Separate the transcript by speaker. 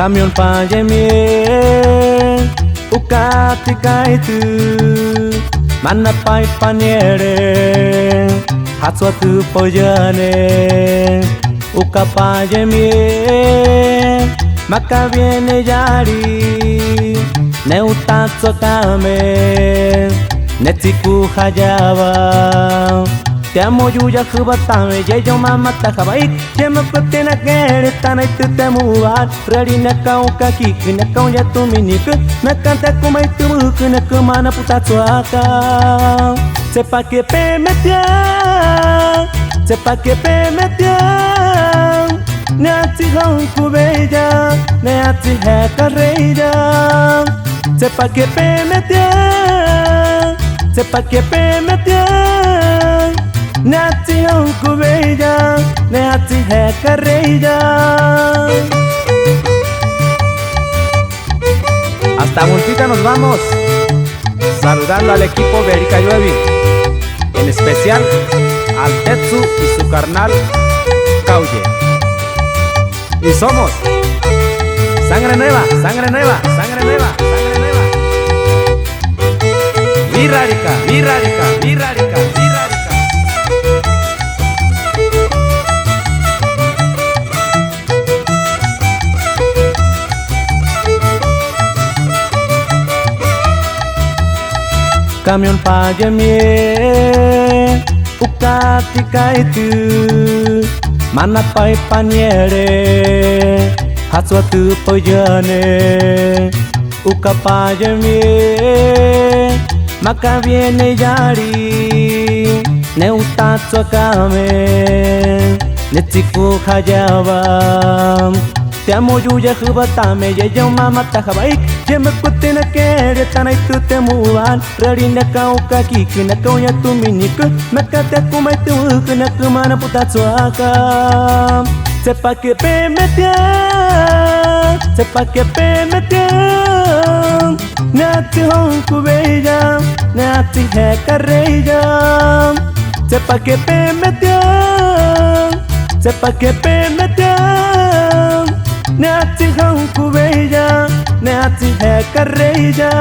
Speaker 1: Camion pajemie ukati kaitu mana pai paniere hatswa tu pojane uka pajemie maka viene yari ne utatso kame netiku hajaba te amo yuya kubatame ye yo mama tajabai ye me putena kere tanai tu te muar rari na kau kaki na kau ya tu minik na kanta kumai tu muk na kumana puta tuaka sepa que pe metia sepa que pe metia Nati hong kubeja nati hai kareja sepa que pe metia sepa que pe metia Nati hong kubeja nati hai kareja. Hasta Multita nos vamos, saludando al equipo Berica Lluevi, en especial al Tetsu y su carnal Kauye. Y somos sangre nueva, sangre nueva, sangre nueva, sangre nueva. Virarica, virarica, virarica, virarica. Camion pajemie ukati kaitu mana pai paniere hatswa tu pojane uka pajemie maka viene yari ne utatso kame netiku hajaba te amo yuya kubatame ye yo mama tajabai ye me kutena kere tanai tu te muan rari na kau kaki na kau ya tu minik maka te kumai tu na kumana puta tuaka sepa que pe metia sepa que pe metia nati hong kubeja nati hai kareja sepa que pe metia sepa que pe metia Nati hong kubeja nati hai kareja.